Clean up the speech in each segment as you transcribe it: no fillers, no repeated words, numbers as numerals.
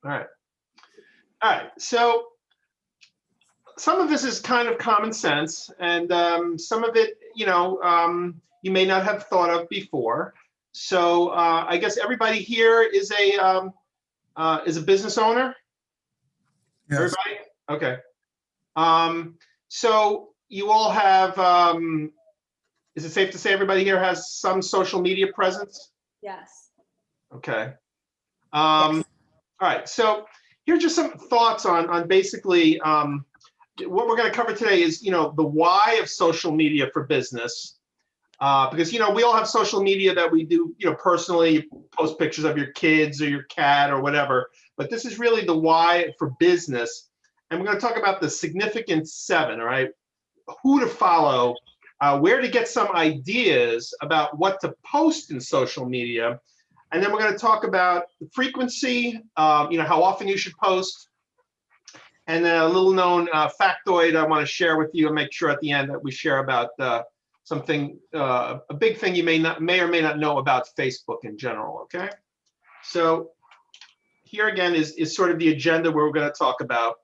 All right. All right. So some of this is kind of common sense, and some of it, you may not have thought of before. So I guess everybody here is a business owner. Yes. Everybody? Okay. So you all have, is it safe to say everybody here has some social media presence? Yes. Okay. All right. So here's just some thoughts on basically what we're going to cover today is, the why of social media for business. Because, we all have social media that we do, personally. You post pictures of your kids or your cat or whatever. But this is really the why for business. And we're going to talk about the significant 7, all right? Who to follow, where to get some ideas about what to post in social media. And then we're going to talk about the frequency, how often you should post. And then a little known factoid I want to share with you and make sure at the end that we share about something, a big thing you may or may not know about Facebook in general, okay? So here again is sort of the agenda where we're going to talk about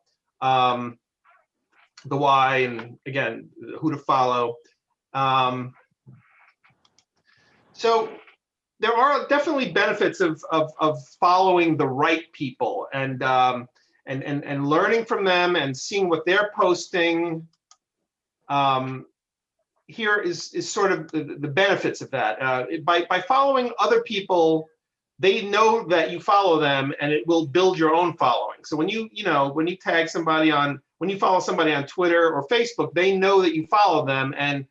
the why and again, who to follow. So there are definitely benefits of following the right people and learning from them and seeing what they're posting. Here is sort of the benefits of that. By following other people, they know that you follow them, and it will build your own following. So when you tag somebody when you follow somebody on Twitter or Facebook, they know that you follow them, and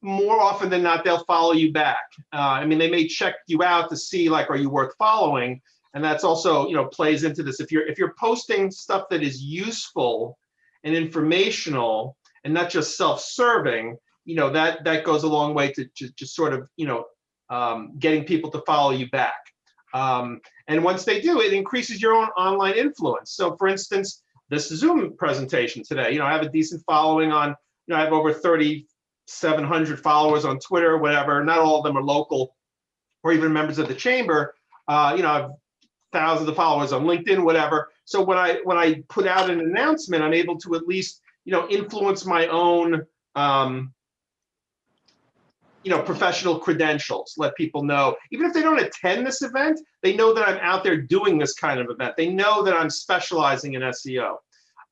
more often than not, they'll follow you back. I mean, they may check you out to see, like, are you worth following? And that's also, plays into this. If you're posting stuff that is useful and informational and not just self-serving, that goes a long way to just sort of, getting people to follow you back. And once they do, it increases your own online influence. So for instance, this Zoom presentation today, I have a decent following on, I have over 3,700 followers on Twitter, whatever. Not all of them are local or even members of the chamber. I have thousands of followers on LinkedIn, whatever. So when I put out an announcement, I'm able to at least, influence my own, professional credentials, let people know. Even if they don't attend this event, they know that I'm out there doing this kind of event. They know that I'm specializing in SEO.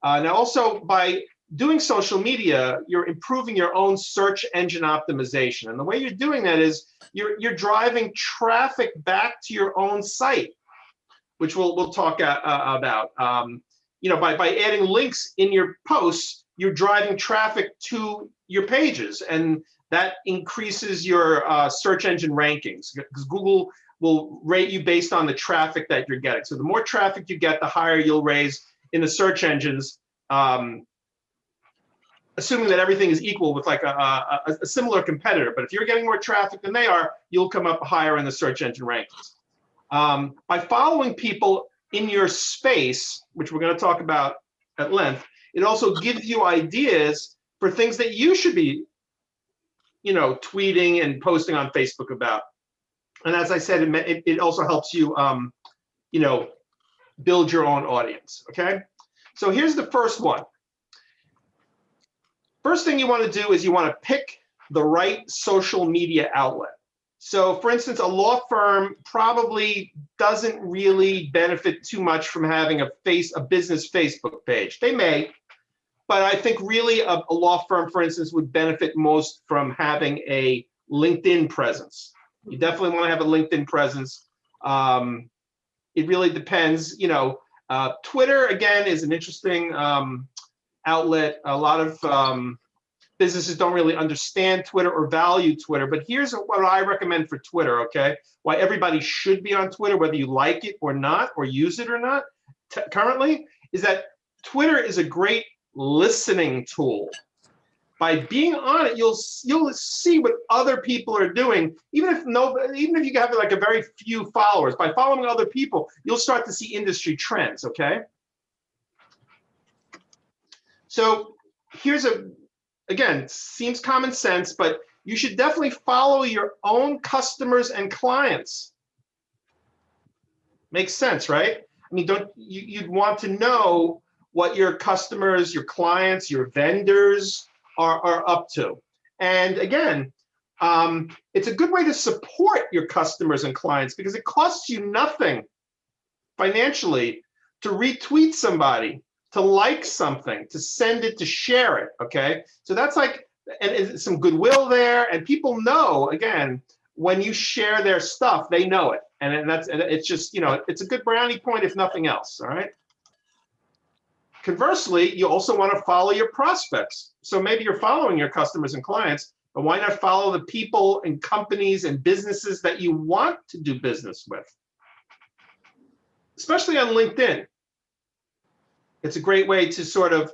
Now also by doing social media, you're improving your own search engine optimization. And the way you're doing that is you're driving traffic back to your own site, which we'll talk about. By adding links in your posts, you're driving traffic to your pages, and that increases your search engine rankings, because Google will rate you based on the traffic that you're getting. So the more traffic you get, the higher you'll raise in the search engines, assuming that everything is equal with like a similar competitor. But if you're getting more traffic than they are, you'll come up higher in the search engine rankings. By following people in your space, which we're going to talk about at length, it also gives you ideas for things that you should be, tweeting and posting on Facebook about. And as I said, it also helps you, build your own audience. Okay. So here's the first one. First thing you want to do is you want to pick the right social media outlet. So for instance, a law firm probably doesn't really benefit too much from having a business Facebook page. They may, but I think really a law firm, for instance, would benefit most from having a LinkedIn presence. You definitely want to have a LinkedIn presence. It really depends. Twitter, again, is an interesting outlet. A lot of businesses don't really understand Twitter or value Twitter, but here's what I recommend for Twitter, okay? Why everybody should be on Twitter, whether you like it or not, or use it or not, currently, is that Twitter is a great listening tool. By being on it, you'll see what other people are doing. Even if you have like a very few followers, by following other people, you'll start to see industry trends. Okay. So here's again, seems common sense, but you should definitely follow your own customers and clients. Makes sense, right? I mean, you'd want to know what your customers, your clients, your vendors are up to. And again, it's a good way to support your customers and clients because it costs you nothing financially to retweet somebody, to like something, to send it, to share it, okay? So that's like, and some goodwill there, and people know, again, when you share their stuff, they know it. And it's just, it's a good brownie point if nothing else, all right? Conversely, you also want to follow your prospects. So maybe you're following your customers and clients, but why not follow the people and companies and businesses that you want to do business with? Especially on LinkedIn. It's a great way to sort of,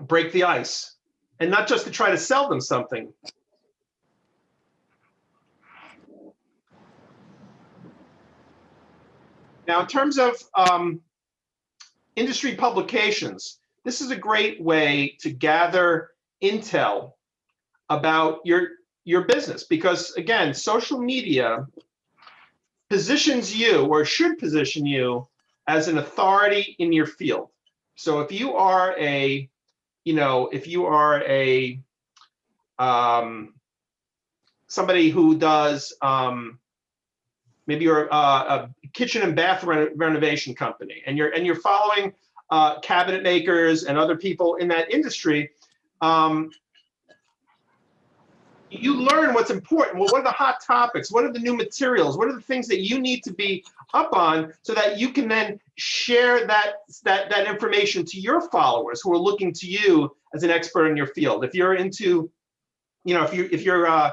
break the ice, and not just to try to sell them something. Now, in terms of industry publications, this is a great way to gather intel about your business because, again, social media positions you, or should position you, as an authority in your field. So if you are a, somebody who does, maybe you're a kitchen and bath renovation company, and you're following cabinet makers and other people in that industry, you learn what's important. Well, what are the hot topics? What are the new materials? What are the things that you need to be up on so that you can then share that information to your followers who are looking to you as an expert in your field? If you're into, if you're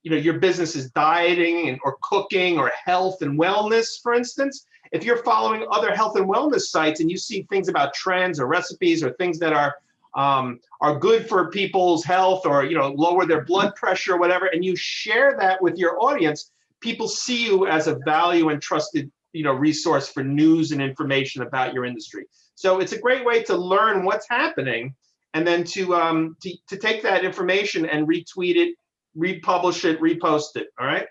your business is dieting or cooking or health and wellness, for instance, if you're following other health and wellness sites and you see things about trends or recipes or things that are good for people's health, or lower their blood pressure or whatever, and you share that with your audience, people see you as a value and trusted resource for news and information about your industry. So it's a great way to learn what's happening, and then to take that information and retweet it, republish it, repost it. All right.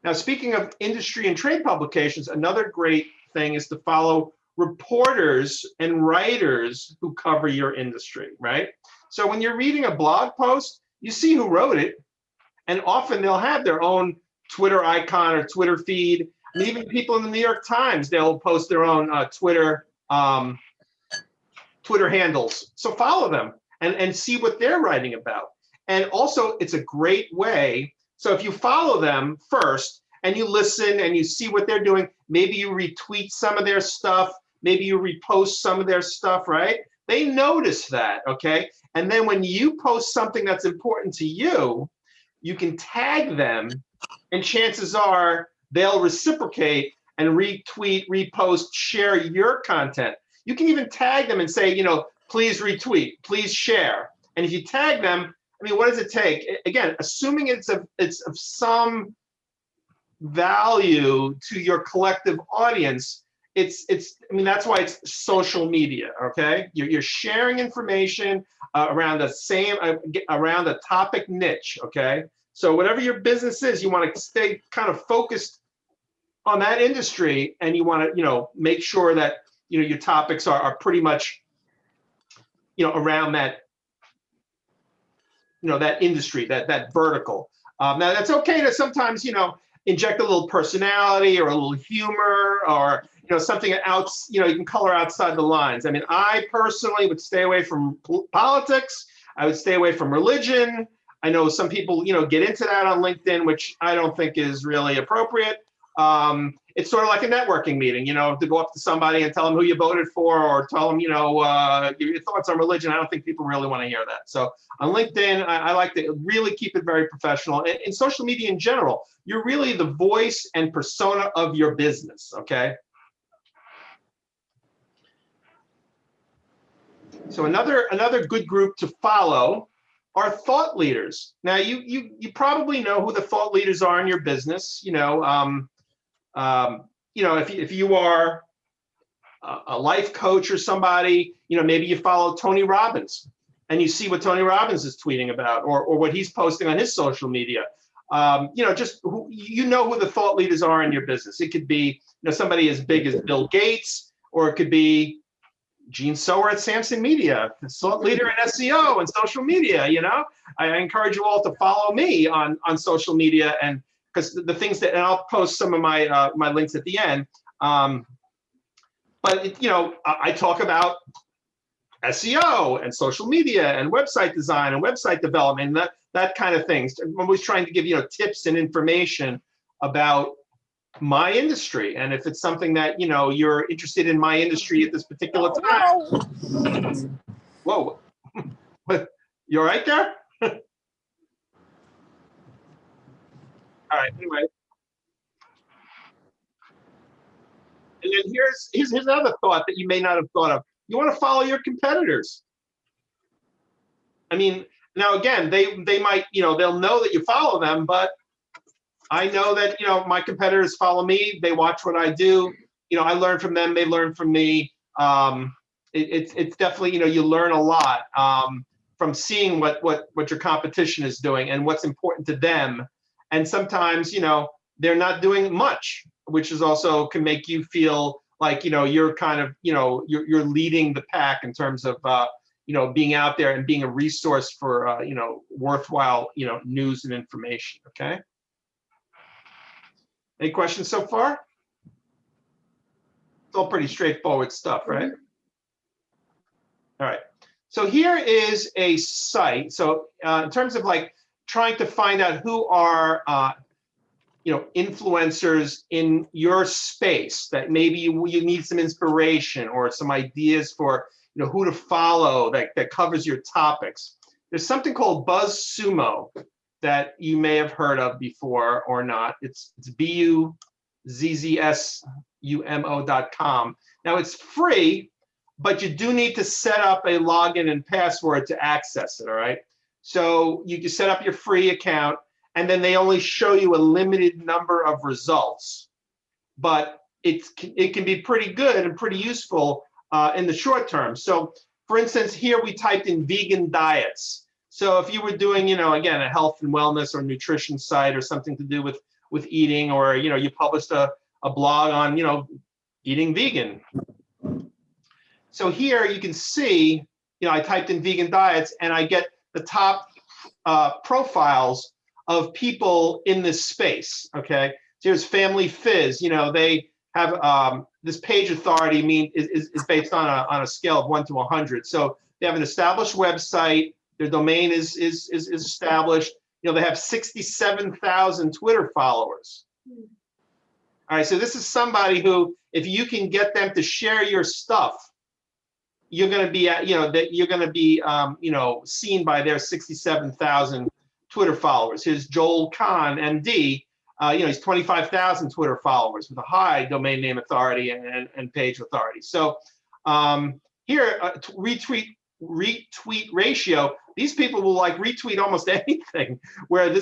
Now, speaking of industry and trade publications, another great thing is to follow reporters and writers who cover your industry, right? So when you're reading a blog post, you see who wrote it, and often they'll have their own Twitter icon or Twitter feed. And even people in the New York Times, they'll post their own Twitter handles. So follow them and see what they're writing about. And also, it's a great way. So if you follow them first and you listen and you see what they're doing, maybe you retweet some of their stuff, maybe you repost some of their stuff, right? They notice that, okay? And then when you post something that's important to you, you can tag them, and chances are they'll reciprocate and retweet, repost, share your content. You can even tag them and say, please retweet, please share. And if you tag them, I mean, what does it take? Again, assuming it's of some value to your collective audience, I mean, that's why it's social media, okay? You're sharing information around the topic niche, okay? So whatever your business is, you want to stay kind of focused on that industry, and you want to, make sure that, your topics are pretty much, around that, that industry, that vertical. Now that's okay to sometimes, inject a little personality or a little humor, or something else, you can color outside the lines. I mean, I personally would stay away from politics. I would stay away from religion. I know some people, get into that on LinkedIn, which I don't think is really appropriate. It's sort of like a networking meeting, to go up to somebody and tell them who you voted for, or tell them, your thoughts on religion. I don't think people really want to hear that. So on LinkedIn, I like to really keep it very professional. In social media in general, you're really the voice and persona of your business, okay? So another good group to follow are thought leaders. Now, you probably know who the thought leaders are in your business. If you are a life coach or somebody, maybe you follow Tony Robbins. and you see what Tony Robbins is tweeting about, or what he's posting on his social media. Just who the thought leaders are in your business. It could be somebody as big as Bill Gates, or it could be Gene Sower at Samson Media, the thought leader in SEO and social media. I encourage you all to follow me on social media, and because the things and I'll post some of my my links at the end. But I talk about SEO and social media and website design and website development, and that kind of things. I'm always trying to give tips and information about my industry, and if it's something that you're interested in my industry at this particular time. Whoa, but you all right there? All right. Anyway, and then here's another thought that you may not have thought of. You want to follow your competitors. I mean, now again, they might they'll know that you follow them, but I know that my competitors follow me. They watch what I do. I learn from them. They learn from me. It's definitely you learn a lot from seeing what your competition is doing and what's important to them. And sometimes they're not doing much, which is also can make you feel like you're kind of you're leading the pack in terms of being out there and being a resource for worthwhile news and information. Okay. Any questions so far? It's all pretty straightforward stuff, right? All right. So here is a site. So in terms of like trying to find out who are influencers in your space that maybe you need some inspiration or some ideas for who to follow that covers your topics. There's something called Buzzsumo that you may have heard of before or not. It's buzzsumo.com. Now it's free, but you do need to set up a login and password to access it. All right. So you can set up your free account, and then they only show you a limited number of results. But it can be pretty good and pretty useful in the short term. So for instance, here we typed in vegan diets. So if you were doing, again, a health and wellness or nutrition site or something to do with eating, or, you published a blog on, eating vegan. So here you can see, I typed in vegan diets and I get the top profiles of people in this space. Okay. So here's Family Fizz. They have this page authority is based on a scale of 1 to 100. So they have an established website. Their domain is established. They have 67,000 Twitter followers. All right, so this is somebody who, if you can get them to share your stuff, you're going to be seen by their 67,000 Twitter followers. Here's Joel Kahn, MD. He's 25,000 Twitter followers with a high domain name authority and page authority. So here, retweet ratio, these people will retweet almost anything, where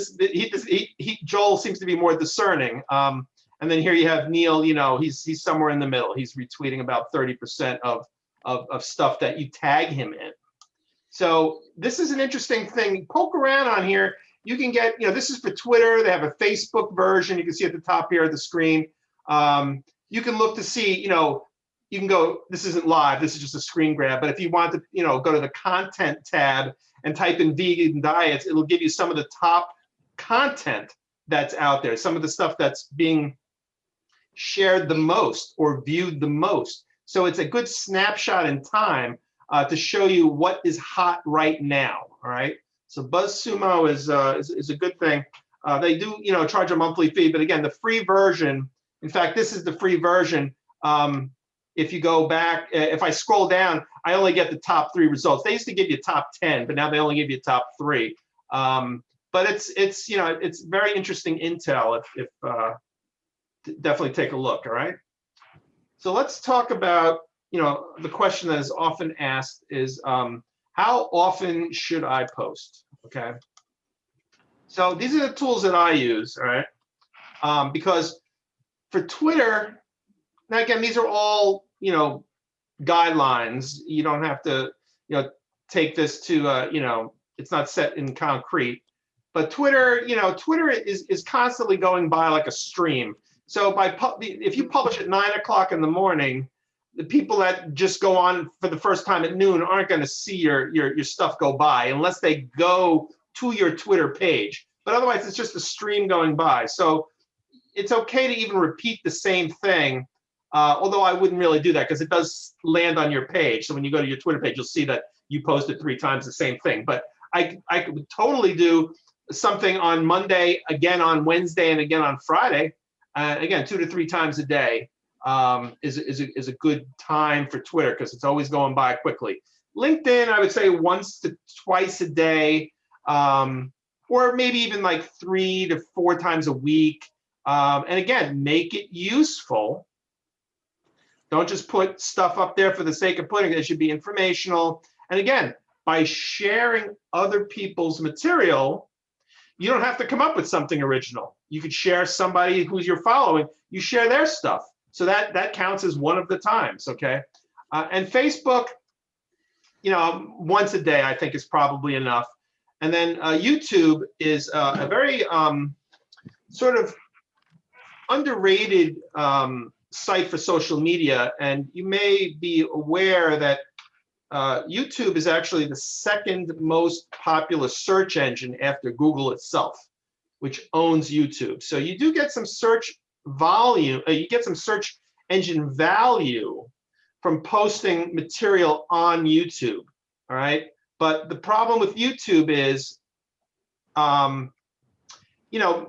Joel seems to be more discerning. And then here you have Neil, he's somewhere in the middle. He's retweeting about 30% of stuff that you tag him in. So this is an interesting thing. Poke around on here. You can get, this is for Twitter. They have a Facebook version. You can see at the top here of the screen. You can look to see, you can go, this isn't live, this is just a screen grab, but if you want to, go to the content tab and type in vegan diets, it'll give you some of the top content that's out there, some of the stuff that's being shared the most or viewed the most. So it's a good snapshot in time to show you what is hot right now. All right. So Buzzsumo is a good thing. They do, charge a monthly fee, but again, the free version. In fact, this is the free version. If you go back, if I scroll down, I only get the top 3 results. They used to give you top 10, but now they only give you top 3. But it's very interesting intel. If definitely take a look. All right. So let's talk about the question that is often asked is how often should I post? Okay. So these are the tools that I use. All right. Because for Twitter. Now, again, these are all, guidelines. You don't have to, take this to, it's not set in concrete. But Twitter, Twitter is constantly going by like a stream. So if you publish at 9 o'clock in the morning, the people that just go on for the first time at noon aren't going to see your stuff go by unless they go to your Twitter page. But otherwise, it's just a stream going by. So it's okay to even repeat the same thing, although I wouldn't really do that because it does land on your page. So when you go to your Twitter page, you'll see that you posted 3 times the same thing. But I could totally do something on Monday, again on Wednesday, and again on Friday. Again, 2 to 3 times a day is a good time for Twitter because it's always going by quickly. LinkedIn, I would say once to twice a day, or maybe even like 3 to 4 times a week. And again, make it useful. Don't just put stuff up there for the sake of putting it. It should be informational. And again, by sharing other people's material, you don't have to come up with something original. You could share somebody who's you're following, you share their stuff. So that counts as one of the times, okay? And Facebook, once a day, I think is probably enough. And then YouTube is a very sort of underrated site for social media. And you may be aware that YouTube is actually the second most popular search engine after Google itself, which owns YouTube. So you do get some search volume, you get some search engine value from posting material on YouTube, all right? But the problem with YouTube is,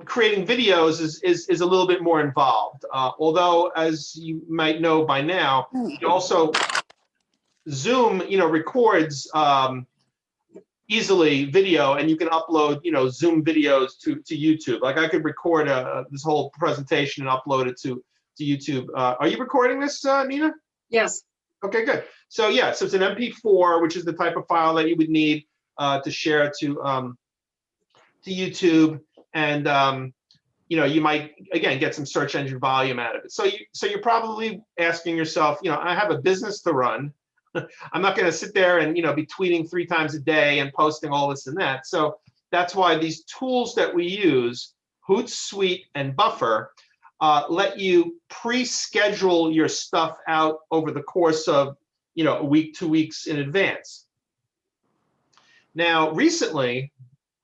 creating videos is a little bit more involved. Although, as you might know by now, also Zoom, records easily video, and you can upload, Zoom videos to YouTube. Like I could record this whole presentation and upload it to YouTube. Are you recording this, Nina? Yes. Okay, good. So yeah, so it's an MP4, which is the type of file that you would need to share to YouTube, and you might again get some search engine volume out of it. So you're probably asking yourself, I have a business to run. I'm not going to sit there and be tweeting 3 times a day and posting all this and that. So that's why these tools that we use, Hootsuite and Buffer, let you pre-schedule your stuff out over the course of a week, 2 weeks in advance. Now, recently,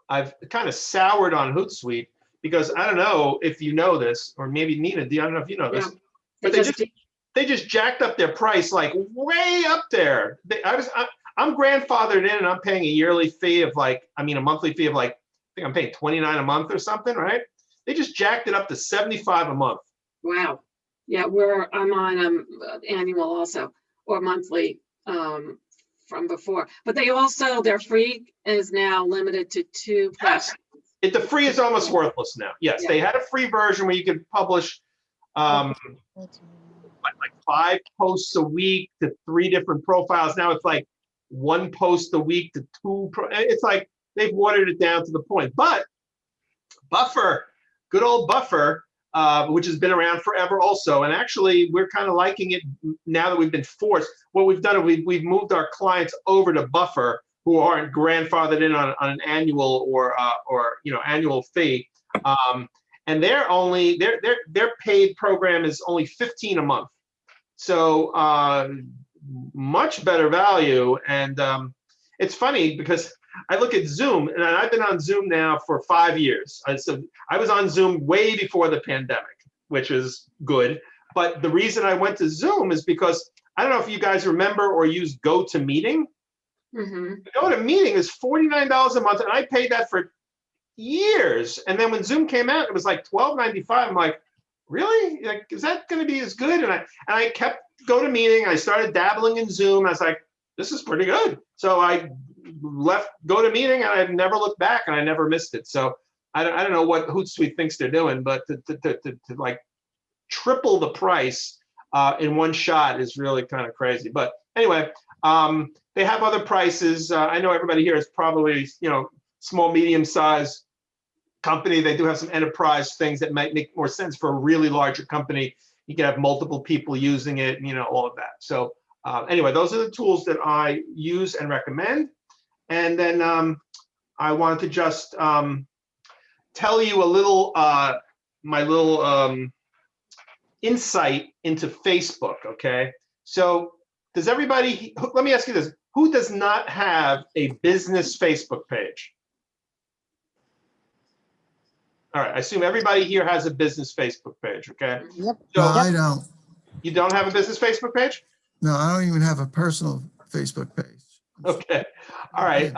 I've kind of soured on Hootsuite because I don't know if you know this, or maybe Nina, I don't know if you know this, but they just jacked up their price like way up there. I'm grandfathered in and I'm paying a yearly fee of a monthly fee of I think I'm paying $29 a month or something, right? They just jacked it up to $75 a month. Wow. Yeah, I'm on annual also, or monthly from before. But their free is now limited to 2 Yes. The free is almost worthless now. Yes, yeah. They had a free version where you could publish like 5 posts a week to 3 different profiles. Now it's like 1 post a week to 2. It's like they've watered it down to the point. But Buffer, good old Buffer, which has been around forever also. And actually, we're kind of liking it now that we've been forced. What we've done is we've moved our clients over to Buffer who aren't grandfathered in on an annual or annual fee. And their paid program is only $15 a month. So much better value. And it's funny because I look at Zoom, and I've been on Zoom now for 5 years. So I was on Zoom way before the pandemic, which is good. But the reason I went to Zoom is because I don't know if you guys remember or use GoToMeeting. Mm-hmm. GoToMeeting is $49 a month, and I paid that for years. And then when Zoom came out, it was like $12.95. I'm like, really? Like, is that going to be as good? And I kept GoToMeeting. I started dabbling in Zoom. I was like, this is pretty good. So I left GoToMeeting, and I've never looked back, and I never missed it. So I don't know what Hootsuite thinks they're doing, but to like triple the price in one shot is really kind of crazy. But anyway, they have other prices. I know everybody here is probably small, medium-sized company. They do have some enterprise things that might make more sense for a really larger company. You can have multiple people using it, all of that. So anyway, those are the tools that I use and recommend. And then I wanted to just tell you a little, my little insight into Facebook, okay? So does everybody, let me ask you this, who does not have a business Facebook page? All right, I assume everybody here has a business Facebook page, okay? Yep. So No, I don't. you don't have a business Facebook page? No, I don't even have a personal Facebook page. Okay, all right.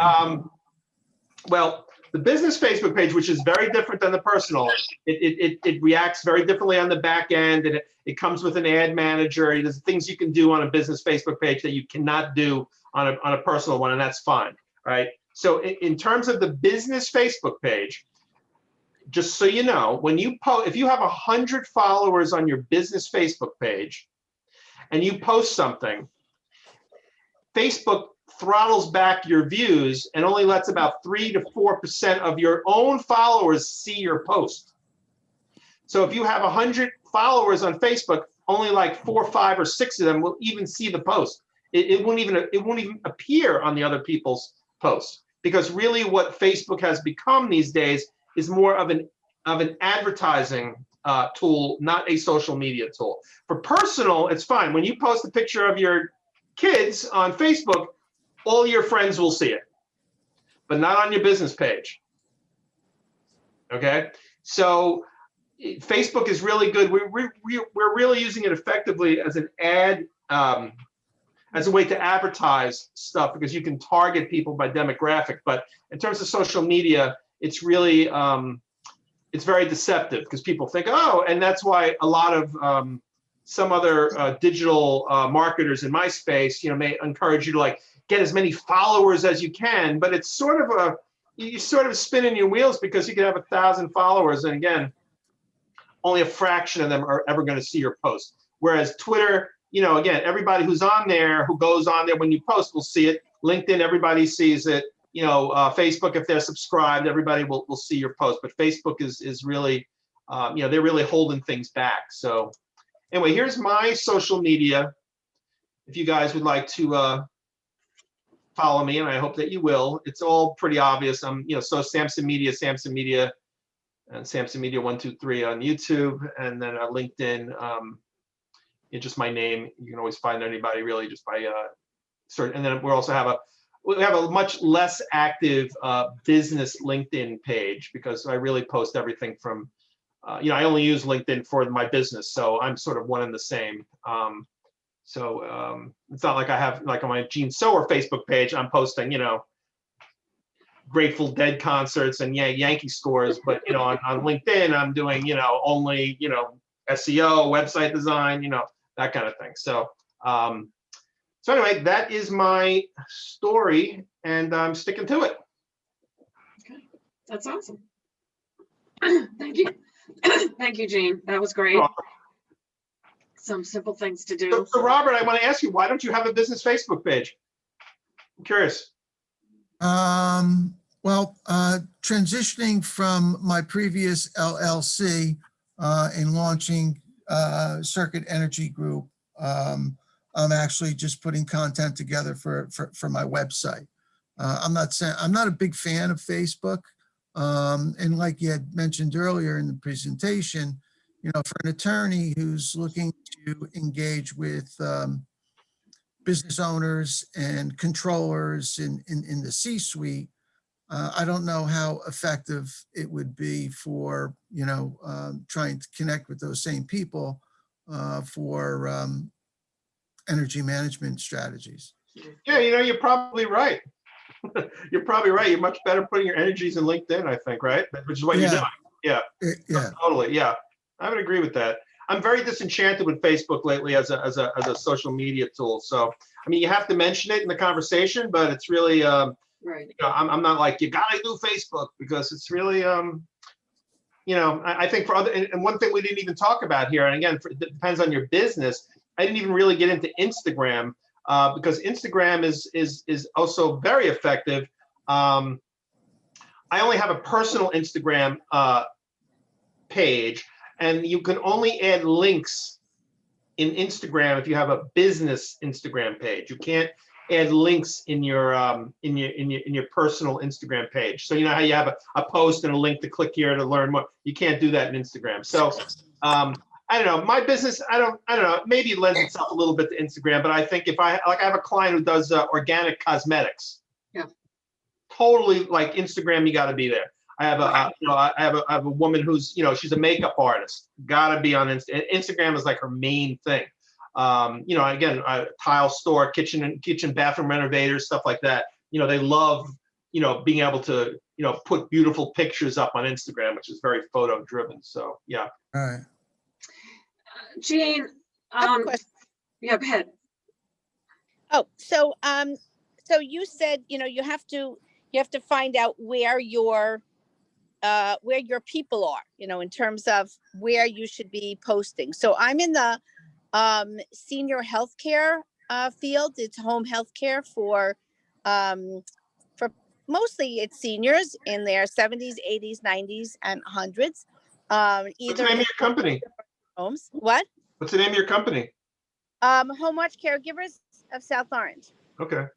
Well, the business Facebook page, which is very different than the personal, it reacts very differently on the back end, and it comes with an ad manager. There's things you can do on a business Facebook page that you cannot do on a personal one, and that's fine, right? So in terms of the business Facebook page, just so you know, when you post, if you have 100 followers on your business Facebook page and you post something, Facebook throttles back your views and only lets about 3 to 4% of your own followers see your post. So if you have 100 followers on Facebook, only like 4, 5, or 6 of them will even see the post. It won't even appear on the other people's posts, because really what Facebook has become these days is more of an advertising tool, not a social media tool. For personal, it's fine. When you post a picture of your kids on Facebook, all your friends will see it, but not on your business page. Okay, so Facebook is really good. We're really using it effectively as an ad, as a way to advertise stuff, because you can target people by demographic. But in terms of social media, it's really it's very deceptive, because people think, oh, and that's why a lot of some other digital marketers in my space, may encourage you to like get as many followers as you can, but it's sort of you sort of spinning your wheels, because you can have 1,000 followers, and again, only a fraction of them are ever going to see your post. Whereas Twitter, again, everybody who's on there, who goes on there when you post, will see it. LinkedIn, everybody sees it. Facebook, if they're subscribed, everybody will see your post. But Facebook is really, they're really holding things back. So anyway, here's my social media. If you guys would like to follow me, and I hope that you will. It's all pretty obvious. So Samson Media, and Samson Media 123 on YouTube, and then LinkedIn. It's just my name. You can always find anybody really just by search. And then we also have a much less active business LinkedIn page, because I really post everything from, I only use LinkedIn for my business, so I'm sort of one and the same. So it's not like I have, like on my Gene Sower Facebook page, I'm posting, Grateful Dead concerts and Yankee scores, but on LinkedIn, I'm doing, only, SEO, website design, that kind of thing. So, so anyway, that is my story, and I'm sticking to it. Okay, that's awesome. Thank you. Thank you, Gene. That was great. Some simple things to do. So Robert, I want to ask you, why don't you have a business Facebook page? I'm curious. Well, transitioning from my previous LLC and launching Circuit Energy Group, I'm actually just putting content together for my website. I'm not a big fan of Facebook, and like you had mentioned earlier in the presentation, for an attorney who's looking to engage with business owners and controllers in the C-suite, I don't know how effective it would be for, trying to connect with those same people for energy management strategies. Yeah, you're probably right. You're probably right. You're much better putting your energies in LinkedIn, I think, right? Which is what you're doing. Yeah. Yeah. Totally. Yeah. I would agree with that. I'm very disenchanted with Facebook lately as a social media tool. So, I mean, you have to mention it in the conversation, but it's really, right. I'm not like, you gotta do Facebook, because it's really, I think for other, and one thing we didn't even talk about here, and again, it depends on your business. I didn't even really get into Instagram, because Instagram is also very effective. I only have a personal Instagram page, and you can only add links in Instagram if you have a business Instagram page. You can't add links in your personal Instagram page. So you know how you have a post and a link to click here to learn more. You can't do that in Instagram. So I don't know. My business, I don't know. Maybe it lends itself a little bit to Instagram, but I think if I have a client who does organic cosmetics. Yeah. Totally, like Instagram, you got to be there. I have I have a woman who's, she's a makeup artist. Got to be on Instagram is like her main thing. Again, a tile store, kitchen, bathroom renovators, stuff like that. They love, being able to, put beautiful pictures up on Instagram, which is very photo driven. So, yeah. All right. Jean, I have a question. yeah, go ahead. Oh, so you said, you have to find out where your people are, in terms of where you should be posting. So I'm in the senior healthcare field. It's home healthcare for mostly it's seniors in their 70s, 80s, 90s, and 100s. What's the name of your company? Homes. What? What's the name of your company? Home Watch Caregivers of South Orange. Okay.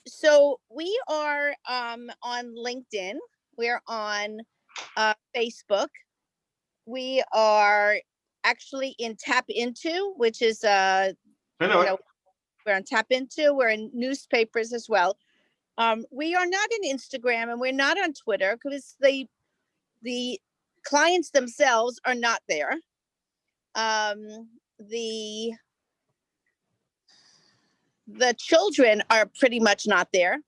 So we are on LinkedIn. We're on Facebook. We are actually in Tap Into, which is I know it. we're on Tap Into. We're in newspapers as well. We are not in Instagram and we're not on Twitter because the clients themselves are not there. The children are pretty much not there.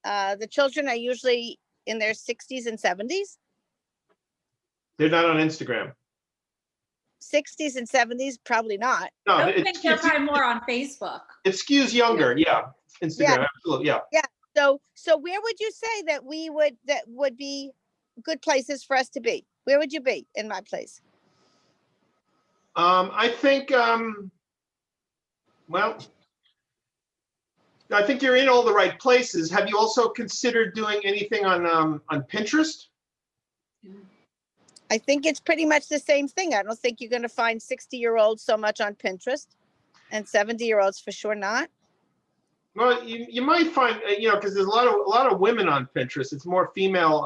The children are usually in their 60s and 70s. They're not on Instagram. 60s and 70s, probably not. No, I would think they're probably more on Facebook. it skews younger. Yeah. Instagram, absolutely. Yeah. So where would you say that would be good places for us to be? Where would you be in my place? I think, I think you're in all the right places. Have you also considered doing anything on Pinterest? I think it's pretty much the same thing. I don't think you're going to find 60-year-olds so much on Pinterest, and 70-year-olds for sure not. Well, you might find, because there's a lot of women on Pinterest. It's more female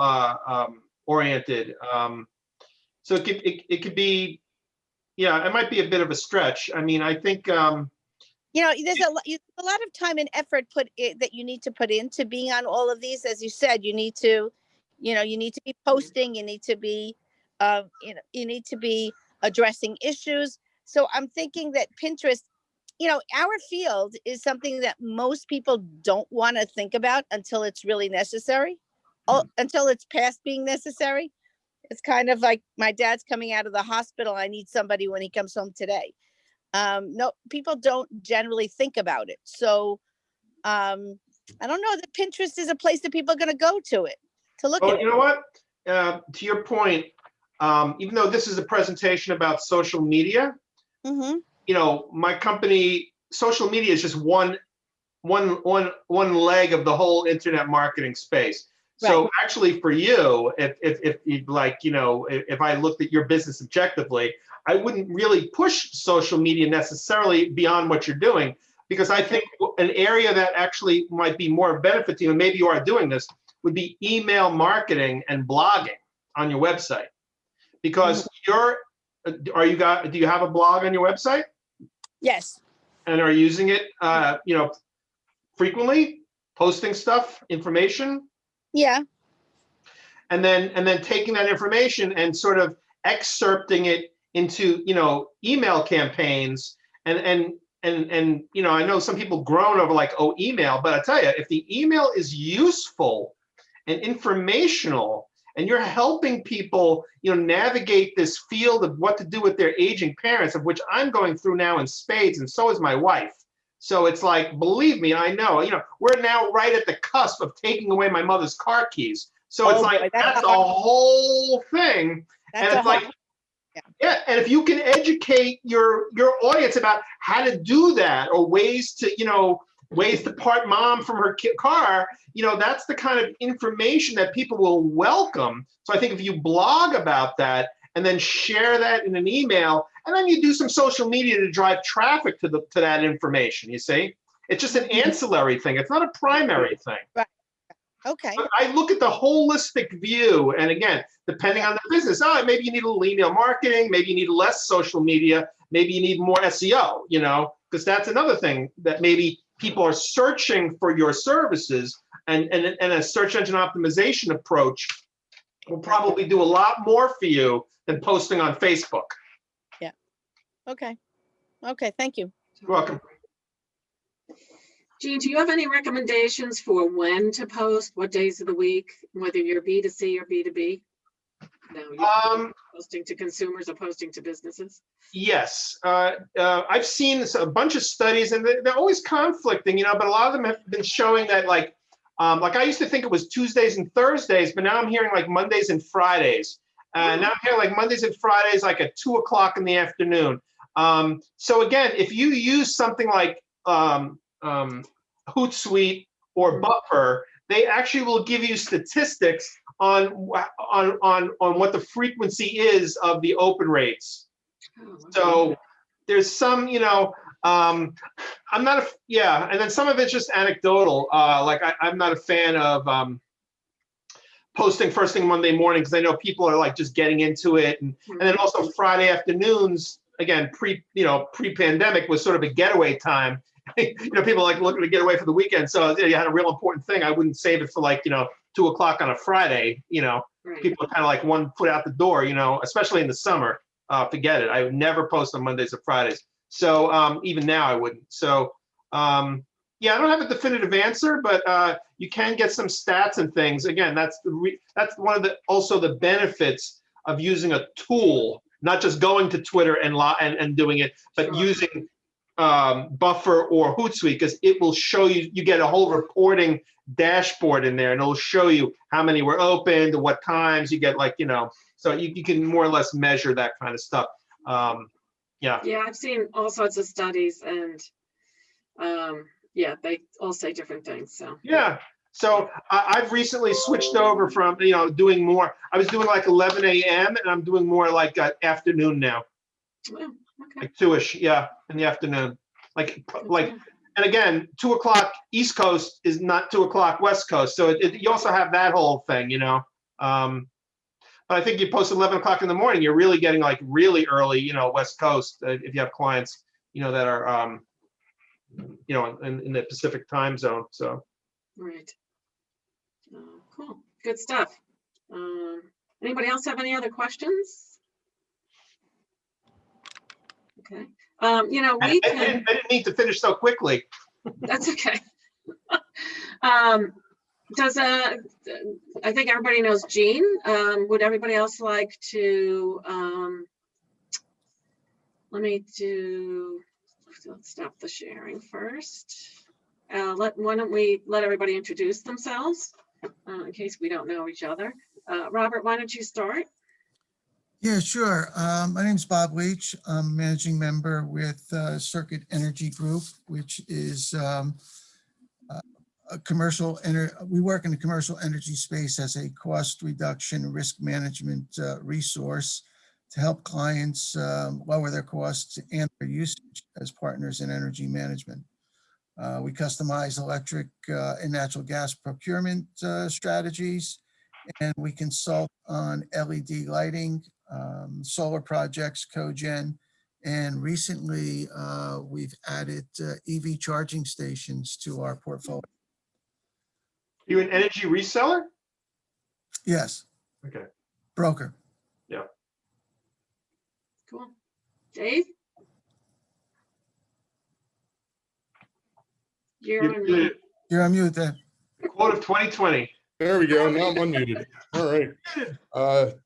oriented. So it could be, it might be a bit of a stretch. I mean, I think there's a lot of time and effort that you need to put into being on all of these. As you said, you need to be posting. You need to be, you need to be addressing issues. So I'm thinking that Pinterest, our field is something that most people don't want to think about until it's really necessary, until it's past being necessary. It's kind of like my dad's coming out of the hospital. I need somebody when he comes home today. No, people don't generally think about it. So I don't know that Pinterest is a place that people are going to go to look at it. You know what? To your point, even though this is a presentation about social media, my company, social media is just one leg of the whole internet marketing space. So Right. actually for you, if you'd like, if I looked at your business objectively, I wouldn't really push social media necessarily beyond what you're doing, because I think an area that actually might be more of benefit to you, and maybe you are doing this, would be email marketing and blogging on your website. Because do you have a blog on your website? Yes. And are you using it, frequently, posting stuff, information? Yeah. And then taking that information and sort of excerpting it into, email campaigns. And I know some people groan over like, oh, email, but I tell you, if the email is useful and informational, and you're helping people, navigate this field of what to do with their aging parents, of which I'm going through now in spades, and so is my wife. So it's like, believe me, I know, we're now right at the cusp of taking away my mother's car keys. So it's like, that's a whole thing. And it's like, and if you can educate your audience about how to do that, or ways to part mom from her car, that's the kind of information that people will welcome. So I think if you blog about that and then share that in an email, and then you do some social media to drive traffic to that information, you see, It's just an ancillary thing. It's not a primary thing. Okay, But I look at the holistic view, and again, depending on the business, maybe you need a little email marketing, maybe you need less social media, maybe you need more SEO, because that's another thing that maybe people are searching for your services, and a search engine optimization approach will probably do a lot more for you than posting on Facebook. okay, thank you. You're welcome. Jean, do you have any recommendations for when to post, what days of the week, whether you're B2C or B2B? No, you're posting to consumers or posting to businesses? Yes, I've seen a bunch of studies, and they're always conflicting, but a lot of them have been showing that like I used to think it was Tuesdays and Thursdays, but now I'm hearing like Mondays and Fridays. Now I'm hearing like Mondays and Fridays, like at 2 o'clock in the afternoon. So again, if you use something like Hootsuite or Buffer, they actually will give you statistics on what the frequency is of the open rates. So there's some, I'm not and then some of it's just anecdotal. Like I'm not a fan of posting first thing Monday morning, because I know people are like just getting into it, and then also Friday afternoons, again, pre-pandemic was sort of a getaway time. People like looking to get away for the weekend. So you had a real important thing. I wouldn't save it for like, 2 o'clock on a Friday. Right. People are kind of like 1 foot out the door, especially in the summer. Forget it. I would never post on Mondays or Fridays. So even now I wouldn't. So I don't have a definitive answer, but you can get some stats and things. Again, that's one of the benefits of using a tool, not just going to Twitter and doing it, but Sure. using Buffer or Hootsuite, because it will show you get a whole reporting dashboard in there, and it'll show you how many were opened, what times you get, so you can more or less measure that kind of stuff. Yeah, I've seen all sorts of studies, and they all say different things. So I've recently switched over from doing more. I was doing like 11 a.m. and I'm doing more like afternoon now. Oh, okay. Like 2-ish, in the afternoon. Like, and again, 2 o'clock East Coast is not 2 o'clock West Coast. So you also have that whole thing, But I think you post 11 o'clock in the morning, you're really getting like really early, West Coast, if you have clients, that are, in the Pacific time zone. So. Right. Cool. Good stuff. Anybody else have any other questions? Okay. I didn't need to finish so quickly. That's okay. I think everybody knows Jean. Would everybody else like to, let's stop the sharing first. Why don't we let everybody introduce themselves in case we don't know each other. Robert, why don't you start? Yeah, sure. My name's Bob Leach. I'm managing member with Circuit Energy Group, which is a commercial, we work in the commercial energy space as a cost reduction risk management resource to help clients lower their costs and their usage as partners in energy management. We customize electric and natural gas procurement strategies, and we consult on LED lighting, solar projects, cogen, and recently we've added EV charging stations to our portfolio. You an energy reseller? Yes. Okay. Broker. Yeah. Cool. Dave? You're on mute. You're on mute there. Quote of 2020. There we go. Now I'm unmuted. All right.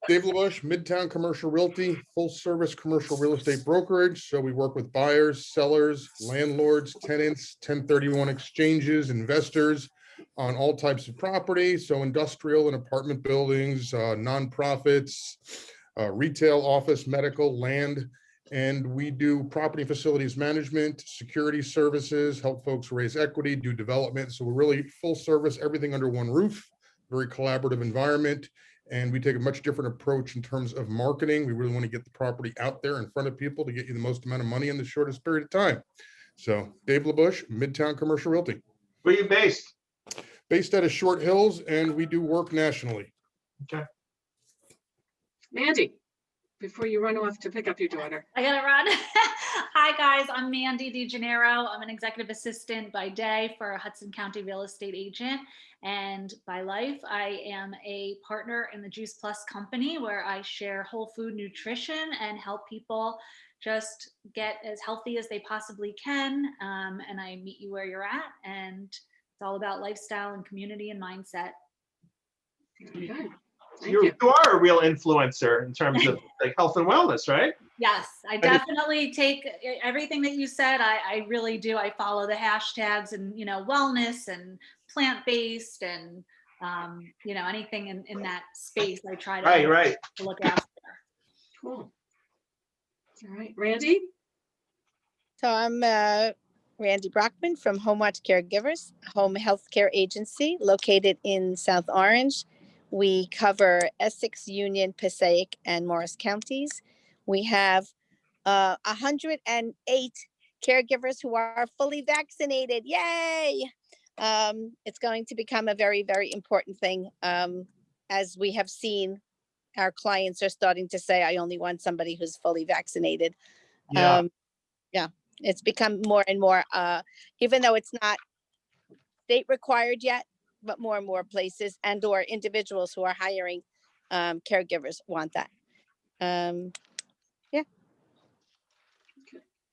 Dave LaBush, Midtown Commercial Realty, full service commercial real estate brokerage. So we work with buyers, sellers, landlords, tenants, 1031 exchanges, investors on all types of property. So industrial and apartment buildings, nonprofits, retail, office, medical, land. And we do property facilities management, security services, help folks raise equity, do development. So we're really full service, everything under one roof. Very collaborative environment, and we take a much different approach in terms of marketing. We really want to get the property out there in front of people to get you the most amount of money in the shortest period of time. So Dave LaBush, Midtown Commercial Realty, Where are you based? based out of Short Hills, and we do work nationally. Mandy, before you run off to pick up your daughter. I gotta run. Hi, guys. I'm Mandy Degenero. I'm an executive assistant by day for a Hudson County real estate agent. And by life, I am a partner in the Juice Plus company where I share whole food nutrition and help people just get as healthy as they possibly can. And I meet you where you're at. And it's all about lifestyle and community and mindset. Very good. Thank You you. are a real influencer in terms of like health and wellness, right? Yes, I definitely take everything that you said. I really do. I follow the hashtags and, wellness and plant-based and, anything in that space. I try to, Right. to look after. Cool. All right, Randy? So I'm Randy Brockman from Home Watch Caregivers, a home health care agency located in South Orange. We cover Essex, Union, Passaic, and Morris counties. We have 108 caregivers who are fully vaccinated. Yay! It's going to become a very, very important thing. As we have seen, our clients are starting to say, I only want somebody who's fully vaccinated. Yeah. It's become more and more, even though it's not state required yet, but more and more places and or individuals who are hiring caregivers want that.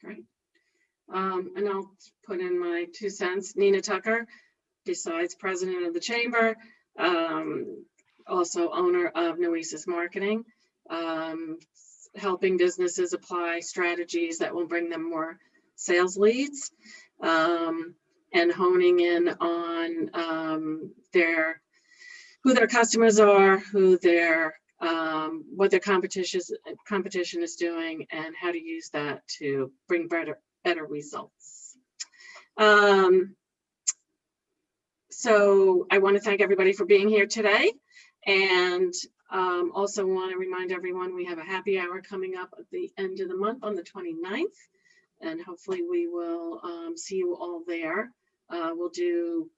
Great. And I'll put in my 2 cents. Nina Tucker, besides president of the chamber, also owner of Noesis Marketing, helping businesses apply strategies that will bring them more sales leads, and honing in on who their customers are, who their what their competition is doing, and how to use that to bring better results. So I want to thank everybody for being here today, and also want to remind everyone we have a happy hour coming up at the end of the month on the 29th, and hopefully we will see you all there. We'll do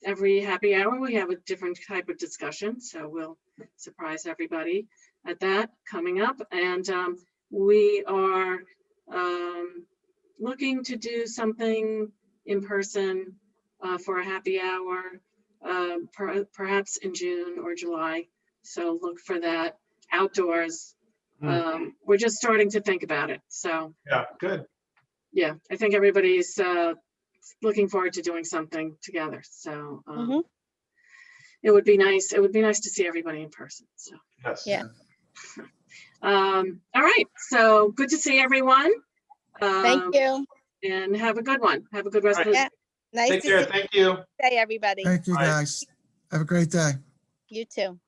every happy hour we have a different type of discussion, so we'll surprise everybody at that coming up. And we are looking to do something in person for a happy hour, perhaps in June or July. So look for that outdoors. We're just starting to think about it. So Yeah, good. yeah, I think everybody's looking forward to doing something together. So it would be nice. It would be nice to see everybody in person. So Yes. Yeah. all right. So good to see everyone. Thank you. And have a good one. Have a good rest of the Yeah. Nice Take to care. see Thank you. you, everybody. Thank you, Bye. guys. Have a great day. You too.